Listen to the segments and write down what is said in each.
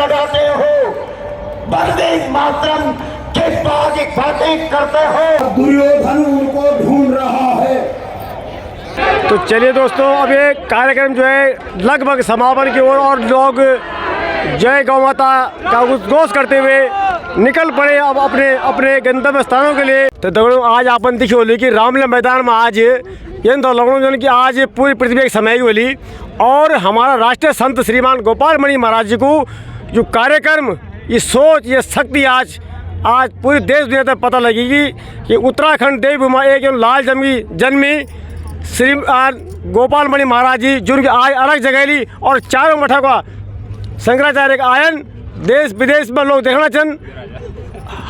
लगाते हो, वंदे मातरम के बातें करते हो। दुर्योधन उनको ढूंढ रहा है। तो चलिए दोस्तों, अब ये कार्यक्रम जो है लगभग समापन की ओर और लोग जय गौ माता का उद्घोष करते हुए निकल पड़े अब अपने अपने गंतव्य स्थानों के लिए। तो दगड़ों, आज आपन दिखी होली कि रामलीला मैदान में आज ये तो लगनों जो कि आज पूरी पृथ्वी एक समय होली और हमारा राष्ट्रीय संत श्रीमान गोपाल मणि महाराज जी को जो कार्यक्रम, ये सोच, ये शक्ति आज पूरी देश दुनिया तक पता लगेगी कि उत्तराखंड देवभूमि एक लाल जन्मी श्री गोपाल मणि महाराज जी जिनकी आज अलग जगह और चारों मठों का शंकराचार्य का आयन देश विदेश में लोग देखना चन,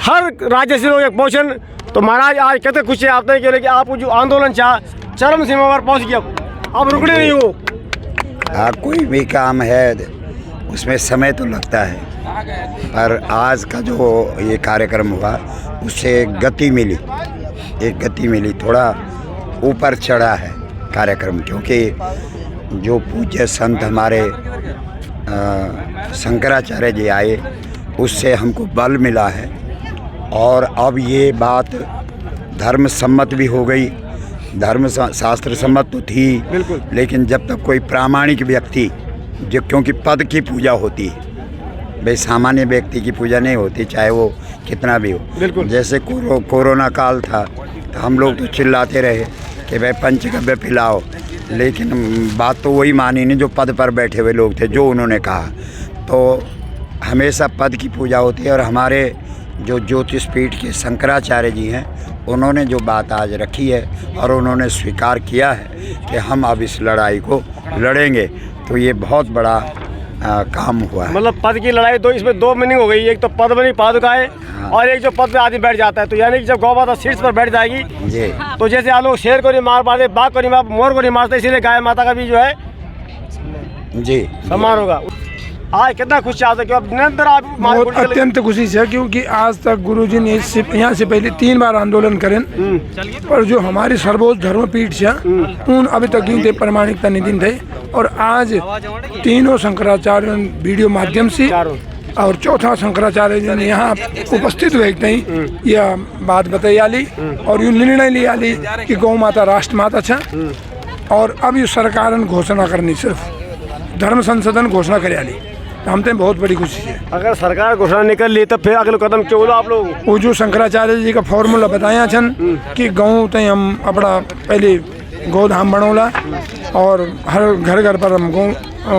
हर राज्य से लोग एक पहुँचन। तो महाराज आज कहते खुशी आते हैं कि आप जो आंदोलन चाह चरम सीमा पर पहुँच गया, अब रुकने नहीं हो। कोई भी काम है उसमें समय तो लगता है, पर आज का जो ये कार्यक्रम हुआ उससे एक गति मिली, थोड़ा ऊपर चढ़ा है कार्यक्रम, क्योंकि जो पूज्य संत हमारे शंकराचार्य जी आए उससे हमको बल मिला है। और अब ये बात धर्म सम्मत भी हो गई, धर्म शास्त्र सम्मत तो थी बिल्कुल, लेकिन जब तक कोई प्रामाणिक व्यक्ति, जो क्योंकि पद की पूजा होती है भाई, सामान्य व्यक्ति की पूजा नहीं होती, चाहे वो कितना भी हो। जैसे कोरोना काल था तो हम लोग तो चिल्लाते रहे कि भाई पंचगव्य पिलाओ, लेकिन बात तो वही मानी नहीं जो पद पर बैठे हुए लोग थे, जो उन्होंने कहा। तो हमेशा पद की पूजा होती है और हमारे जो ज्योतिष पीठ के शंकराचार्य जी हैं, उन्होंने जो बात आज रखी है और उन्होंने स्वीकार किया है कि हम अब इस लड़ाई को लड़ेंगे, तो ये बहुत बड़ा काम हुआ है। मतलब पद की लड़ाई, तो इसमें दो मीनिंग हो गई, एक तो पद बनी पादुकाएं और एक जो पद पे आदमी बैठ जाता है। तो यानी कि जब गौ माता शीर्ष पर बैठ जाएगी जी, तो जैसे आप लोग शेर को नहीं मार पाते, बाघ को नहीं मार, मोर को नहीं मारते, इसीलिए गाय माता का भी जो है जी सम्मान होगा। आज कितना खुशी आता है कि अब निरंतर आप बहुत अत्यंत खुशी से, क्योंकि आज तक गुरुजी ने यहाँ से पहले 3 बार आंदोलन करें, पर जो हमारी सर्वोच्च धर्मपीठ से उन अभी तक यूँ प्रमाणिकता नहीं दिन थे। और आज तीनों शंकराचार्य वीडियो माध्यम से और चौथा शंकराचार्य जी ने यहाँ उपस्थित हुए यह बात बताई ली और यूँ निर्णय लिया ली कि गौ माता राष्ट्र माता छा। और अब ये सरकार घोषणा करनी, सिर्फ धर्म संशोधन घोषणा कर ली, तो हम तो बहुत बड़ी खुशी है। अगर सरकार घोषणा निकल ली तो फिर अगले कदम क्यों बोलो आप लोग? वो जो शंकराचार्य जी का फॉर्मूला बताया छन कि गौ तय हम अपना पहले गोधाम बनौला और हर घर घर पर हम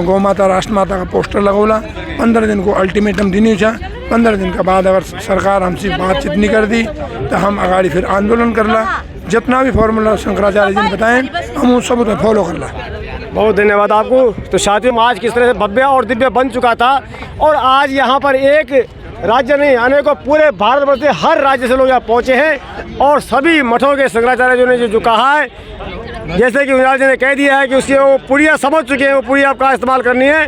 गौ माता राष्ट्र माता का पोस्टर लगौला। 15 दिन को अल्टीमेटम दिनी छा। 15 दिन के बाद अगर सरकार हमसे बातचीत नहीं कर दी तो हम अगाड़ी फिर आंदोलन करला। जितना भी फॉर्मूला शंकराचार्य जी ने बताए हम उन सब फॉलो करला। बहुत धन्यवाद आपको। तो साथियों, आज किस तरह से भव्य और दिव्य बन चुका था और आज यहाँ पर एक राज्य नहीं, अनेकों पूरे भारतवर्ष से हर राज्य से लोग यहाँ पहुँचे हैं और सभी मठों के शंकराचार्य जी ने जो कहा है, जैसे कि विराज जी ने कह दिया है कि उसकी वो पुड़िया समझ चुके हैं, वो पुड़िया आपका इस्तेमाल करनी है।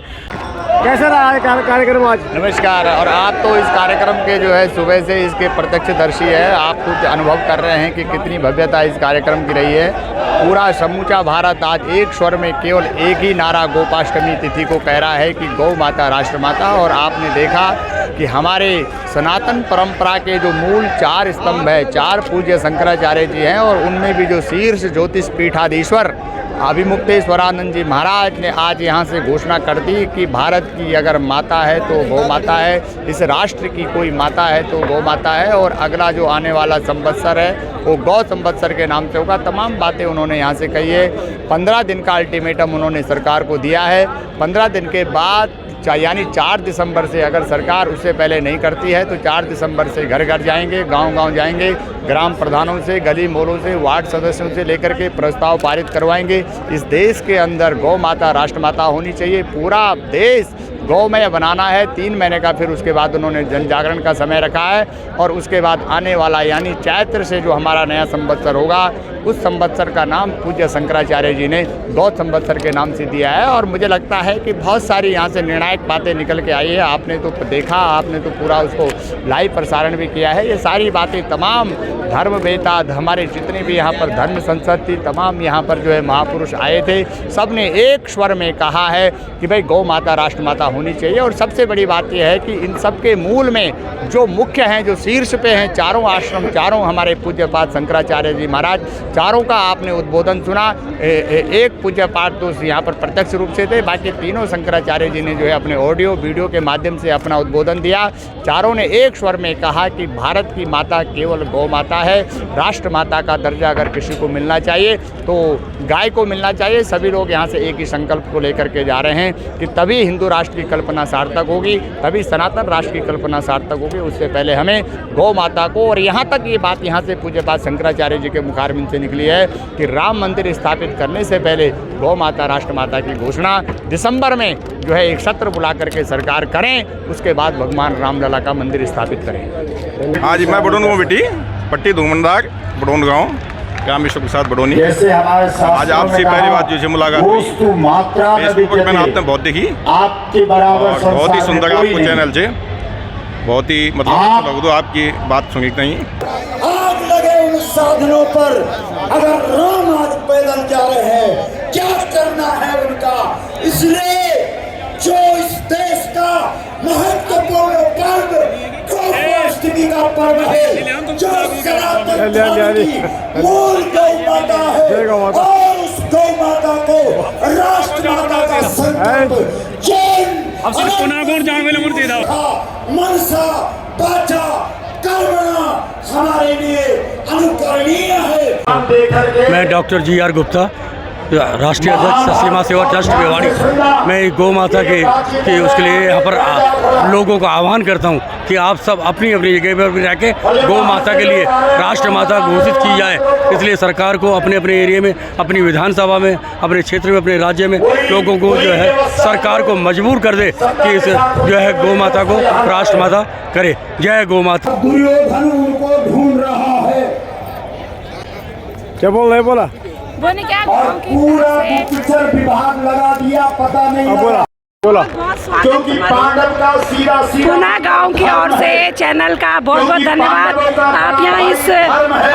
कैसा रहा है कार्यक्रम आज? नमस्कार। और आप तो इस कार्यक्रम के जो है सुबह से इसके प्रत्यक्षदर्शी है, आप कुछ अनुभव कर रहे हैं कि कितनी भव्यता इस कार्यक्रम की रही है। पूरा समूचा भारत आज एक स्वर में केवल एक ही नारा गोपाष्टमी तिथि को कह रहा है कि गौ माता राष्ट्र माता। और आपने देखा कि हमारे सनातन परंपरा के जो मूल 4 स्तंभ है, 4 पूज्य शंकराचार्य जी हैं और उनमें भी जो शीर्ष ज्योतिष पीठाधीश्वर अभिमुक्तेश्वरानंद जी महाराज ने आज यहाँ से घोषणा कर दी कि भारत की अगर माता है तो गौ माता है, इस राष्ट्र की कोई माता है तो गौ माता है। और अगला जो आने वाला संवत्सर है वो गौ संवत्सर के नाम से होगा। तमाम बातें उन्होंने यहाँ से कही है। 15 दिन का अल्टीमेटम उन्होंने सरकार को दिया है। 15 दिन के बाद यानी 4 दिसंबर से अगर सरकार उससे पहले नहीं करती है तो 4 दिसंबर से घर घर जाएंगे, गांव-गांव जाएंगे, ग्राम प्रधानों से, गली मोहल्लों से, वार्ड सदस्यों से लेकर के प्रस्ताव पारित करवाएंगे। इस देश के अंदर गौ माता राष्ट्र माता होनी चाहिए। पूरा देश गौमय बनाना है। 3 महीने का फिर उसके बाद उन्होंने जन जागरण का समय रखा है और उसके बाद आने वाला यानी चैत्र से जो हमारा नया संवत्सर होगा उस संवत्सर का नाम पूज्य शंकराचार्य जी ने गौत संवत्सर के नाम से दिया है। और मुझे लगता है कि बहुत सारी यहाँ से निर्णायक बातें निकल के आई है। आपने तो देखा, आपने तो पूरा उसको लाइव प्रसारण भी किया है। ये सारी बातें तमाम धर्मवेता, हमारे जितने भी यहाँ पर धर्म संसद थी, तमाम यहाँ पर जो है महापुरुष आए थे, सब ने एक स्वर में कहा है कि भाई गौ माता राष्ट्रमाता होनी चाहिए। और सबसे बड़ी बात यह है कि इन सब के मूल में जो मुख्य हैं, जो शीर्ष पे हैं, चारों आश्रम, चारों हमारे पूज्यपाद शंकराचार्य जी महाराज, चारों का आपने उद्बोधन सुना। एक पूज्यपाद तो यहाँ पर प्रत्यक्ष रूप से थे, बाकी तीनों शंकराचार्य जी ने जो है अपने ऑडियो वीडियो के माध्यम से अपना उद्बोधन दिया। चारों ने एक स्वर में कहा कि भारत की माता केवल गौ माता है। राष्ट्र माता का दर्जा अगर किसी को मिलना चाहिए तो गाय को मिलना चाहिए। सभी लोग यहाँ से एक ही संकल्प को लेकर के जा रहे हैं कि तभी हिंदू राष्ट्र की कल्पना सार्थक होगी, तभी सनातन राष्ट्र की कल्पना सार्थक होगी। उससे पहले हमें गौ माता को, और यहाँ तक ये बात यहाँ से पूज्यपाद शंकराचार्य जी के मुखारबिंद से निकली है कि राम मंदिर स्थापित करने से पहले गौ माता राष्ट्र माता की घोषणा दिसंबर में जो है एक सत्र बुला करके सरकार करें, उसके बाद भगवान रामलला का मंदिर स्थापित करें। हाँ जी, मैं बडोन बेटी पट्टी धूमनदार बडोन गाँव, ग्राम विश्व प्रसाद बडोनी। जैसे हमारे आज आपसे पहली बात जो मुलाकात हुई, फेसबुक पर मैंने आपने बहुत देखी, आपके बराबर और बहुत ही सुंदर आपको चैनल से बहुत ही मतलब अच्छा लग दो आपकी बात सुनी नहीं। आग लगे उन साधनों पर, अगर राम आज पैदल जा रहे हैं, क्या करना है उनका। इसलिए जो इस देश का महत्वपूर्ण पर्व गोपाष्टमी का पर्व है, जो सनातन धर्म की मूल गौ माता है, और उस गौ माता को राष्ट्र माता का संकल्प जैन मनसा वाचा कर्मणा हमारे लिए अनुकरणीय है। मैं डॉक्टर जी.आर. गुप्ता, राष्ट्रीय अध्यक्ष सीमा सेवा ट्रस्ट भिवाड़ी। मैं गौ माता के उसके लिए यहाँ पर लोगों को आह्वान करता हूँ कि आप सब अपनी अपनी जगह पर रह के गौ माता के लिए राष्ट्र माता घोषित की जाए। इसलिए सरकार को अपने अपने एरिया में, अपनी विधानसभा में, अपने क्षेत्र में, अपने राज्य में लोगों को जो है सरकार को मजबूर कर दे कि इस जो है गौ माता को राष्ट्र माता करे। जय गौ माता। दुर्योधन उनको ढूंढ रहा है, क्या बोल रहे, बोला बोले क्या और पूरा गुप्तचर विभाग लगा दिया, पता नहीं लगा। बोला क्योंकि पांडव का सीधा पुना गांव की ओर से चैनल का बहुत बहुत धन्यवाद। आप यहाँ इस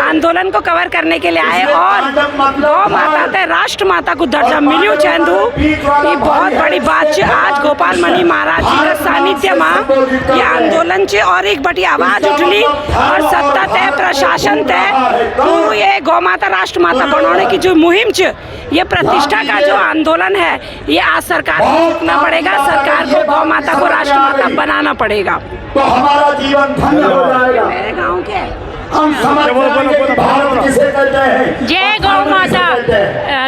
आंदोलन को कवर करने के लिए आए और गौ माता से राष्ट्र माता को दर्जा मिलियो चंदू, ये बहुत बड़ी बात है। आज गोपाल मणि महाराज जी का सानिध्य में ये आंदोलन से और एक बड़ी आवाज उठली और सत्ता तय, प्रशासन तय, तो ये गौ माता राष्ट्र माता बनाने की जो मुहिम है, ये प्रतिष्ठा का जो आंदोलन है, ये आज सरकार को रुकना पड़ेगा। सरकार को गौ माता को राष्ट्र माता बनाना पड़ेगा, तो हमारा जीवन धन्य हो जाएगा। मेरे गाँव के हम समझ कि भारत किसे कहते हैं। जय गौ माता।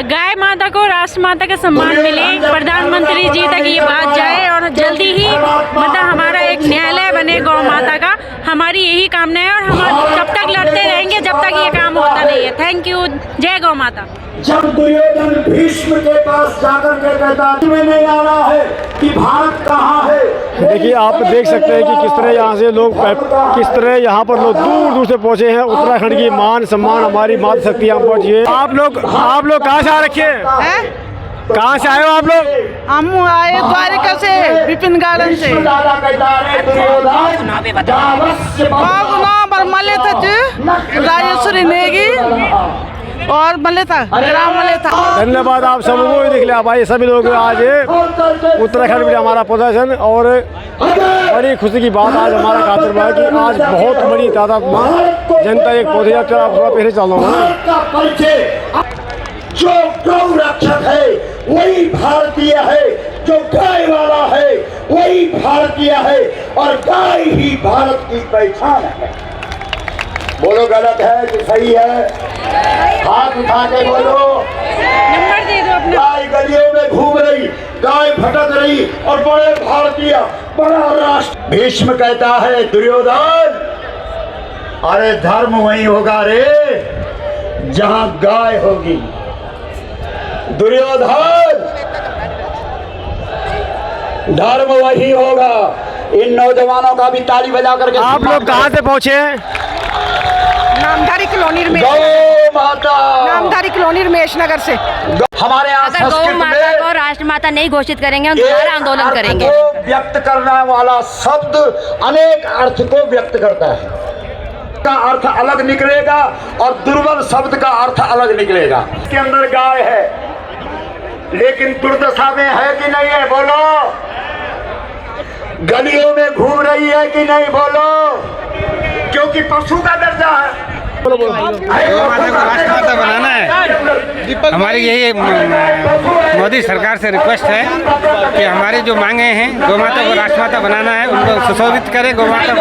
गाय माता को राष्ट्र माता का सम्मान मिले, प्रधानमंत्री जी तक ये बात जाए और जल्दी ही मतलब हमारा एक न्यायालय बने गौ माता का। हमारी यही कामना है और हम तब तक लड़ते रहेंगे जब तक ये काम होता नहीं है। Thank you. जय गौ माता। जब दुर्योधन भीष्म के पास जाकर के कहता तुम्हें नहीं आ रहा है कि भारत कहाँ है। देखिए, आप देख सकते हैं कि किस तरह यहाँ से लोग, किस तरह यहाँ पर लोग दूर दूर से पहुँचे हैं। उत्तराखंड की मान सम्मान, हमारी मातृ शक्ति यहाँ पहुँची है। आप लोग कहाँ से आ रखे हैं? कहाँ से आए हो आप लोग? हम आए द्वारिका से, विपिन गार्डन से। राजेश्वरी नेगी और मलेथा, ग्राम मलेथा। धन्यवाद आप सब को देख लिया भाई। सभी लोग आज उत्तराखंड में हमारा प्रदर्शन, और बड़ी खुशी की बात आज हमारा खातिर हुआ कि आज बहुत बड़ी तादाद में जनता एक पौधे यात्रा थोड़ा पहले चल रहा है। जो गौ रक्षक है वही भारतीय है, जो गाय वाला है वही भारतीय है, और गाय ही भारत की पहचान है। बोलो गलत है कि सही है? हाथ उठा के बोलो। नंबर दे दो अपना। गाय गलियों में घूम रही, गाय भटक रही, और बड़े भारतीय, बड़ा राष्ट्र। भीष्म कहता है दुर्योधन, अरे धर्म वही होगा रे जहां गाय होगी। दुर्योधन, धर्म वही होगा। इन नौजवानों का भी ताली बजा करके। आप लोग कहाँ से पहुँचे हैं? नामधारी कॉलोनी नामधारी कॉलोनी रमेश नगर से। हमारे यहाँ अगर गौ माता को राष्ट्रमाता नहीं घोषित करेंगे हम दोबारा आंदोलन करेंगे। व्यक्त करने वाला शब्द अनेक अर्थ को व्यक्त करता है, का अर्थ अलग निकलेगा और दुर्बल शब्द का अर्थ अलग निकलेगा। इसके अंदर गाय है लेकिन दुर्दशा में है कि नहीं है, बोलो। गलियों में घूम रही है कि नहीं, बोलो, क्योंकि पशु का दर्जा है। गौ माता को राष्ट्रमाता बनाना है। हमारी यही मोदी सरकार से रिक्वेस्ट है कि हमारी जो मांगे हैं, गौ माता को राष्ट्रमाता बनाना है, उनको सुशोभित करें गौ माता को,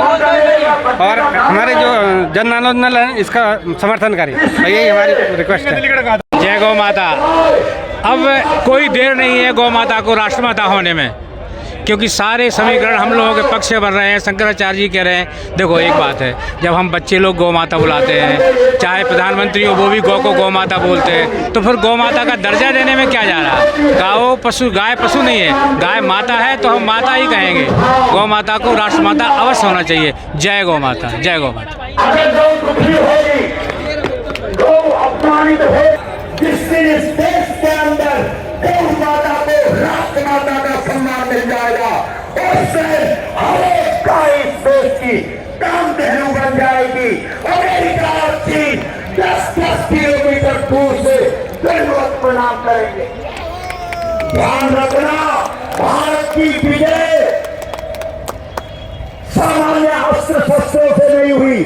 और हमारे जो जन आंदोलन है इसका समर्थन करें। यही हमारी रिक्वेस्ट है। जय गौ माता। अब कोई देर नहीं है गौ माता को राष्ट्रमाता होने में, क्योंकि सारे समीकरण हम लोगों के पक्ष से बन रहे हैं। शंकराचार्य जी कह रहे हैं, देखो एक बात है, जब हम बच्चे लोग गौ माता बुलाते हैं, चाहे प्रधानमंत्री हो वो भी गौ को गौ माता बोलते हैं, तो फिर गौ माता का दर्जा देने में क्या जा रहा है? गाय पशु नहीं है, गाय माता है तो हम माता ही कहेंगे। गौ माता को राष्ट्रमाता अवश्य होना चाहिए। जय गौ माता, जय गौ माता। गौ माता को राष्ट्रमाता का सम्मान मिल जाएगा, उससे हर एक गाय इस देश की कामधेनु बन जाएगी। अमेरिका और चीन 10-10 किलोमीटर दूर से दंडवत प्रणाम करेंगे। ध्यान रखना, भारत की विजय सामान्य अस्त्र शस्त्रों से नहीं हुई।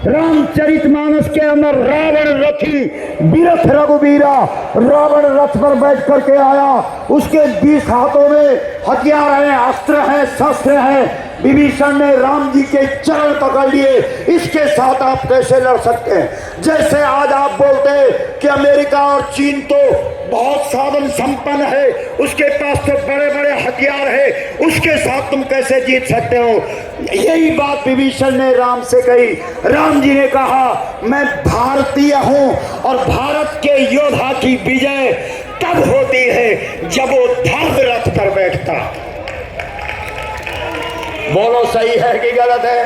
रामचरितमानस के अंदर रावण रथी बीरथ रघुवीरा, रावण रथ पर बैठ करके आया, उसके 20 हाथों में हथियार हैं, अस्त्र हैं, शस्त्र हैं। विभीषण ने राम जी के चरण पकड़ लिए, इसके साथ आप कैसे लड़ सकते हैं? जैसे आज आप बोलते हैं कि अमेरिका और चीन तो बहुत साधन संपन्न है, उसके पास तो बड़े बड़े हथियार है, उसके साथ तुम कैसे जीत सकते हो? यही बात विभीषण ने राम से कही। राम जी ने कहा, मैं भारतीय हूं और भारत के योद्धा की विजय तब होती है जब वो धर्म रथ पर बैठता। बोलो सही है कि गलत है?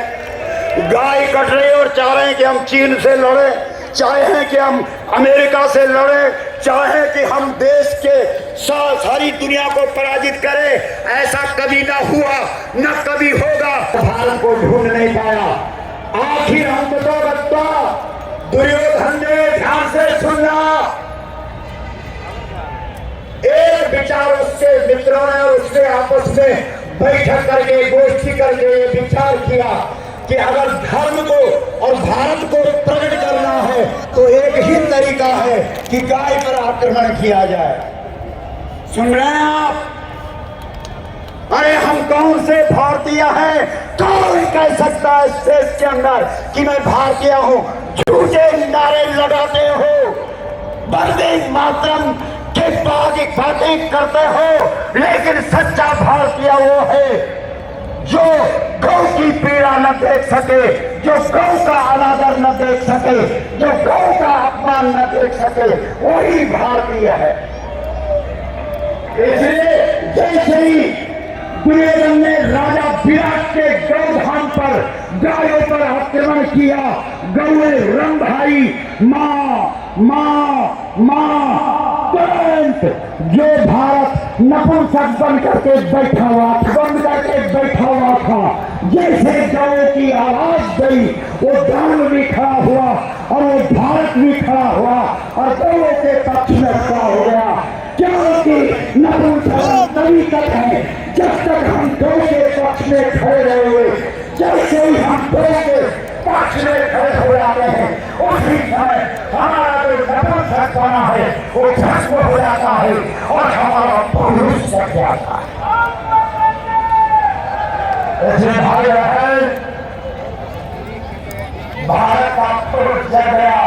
गाय कट रही और चाह रहे हैं कि हम चीन से लड़े, चाहे हैं कि हम अमेरिका से लड़े, चाहे कि हम देश के सारी दुनिया को पराजित करें। ऐसा कभी ना हुआ, न कभी होगा। भारत को ढूंढ नहीं पाया। आखिर हम तो बता दुर्योधन ने, ध्यान से सुनना, एक विचार उसके मित्रों ने और उसने आपस में बैठक करके, गोष्ठी करके विचार किया कि अगर धर्म को और भारत को प्रकट करना है तो एक ही तरीका है कि गाय पर आक्रमण किया जाए। सुन रहे हैं आप? अरे हम कौन से भारतीय हैं? कौन कह सकता है इस देश के अंदर कि मैं भारतीय हूं? झूठे नारे लगाते हो, वंदे मातरम के बातें करते हो, लेकिन सच्चा भारतीय वो है जो गौ की पीड़ा न देख सके, जो गौ का अनादर न देख सके, जो गौ का अपमान न देख सके, वही भारतीय है। इसलिए जैसे ही दुर्योधन ने राजा विराट के गौधाम पर गायों पर आक्रमण किया, गौए रंग भाई, माँ माँ माँ, तुरंत जो भारत नपुंसक बन करके बैठा हुआ, बंद करके बैठा हुआ था, जैसे गौ की आवाज गई, वो दान भी खड़ा हुआ और वो भारत भी खड़ा हुआ और गौ के पक्ष में खड़ा हो गया। क्योंकि नपुंसक तभी तक है जब तक हम गौ के पक्ष में खड़े रहेंगे। जैसे ही हम गौ के पक्ष में खड़े हो जाते हैं, उसी समय हमारा जो नपुंसक बना है वो भस्म हो जाता है और हमारा पुरुष जग जाता है। इसलिए भाई बहन, भारत का पुरुष जग गया।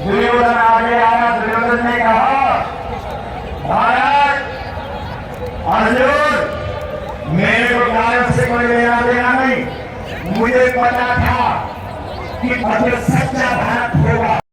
दुर्योधन आगे आया, दुर्योधन ने कहा, भारत अर्जुन, मेरे को गायों से कोई लेना देना नहीं। मुझे पता था कि सच्चा भारत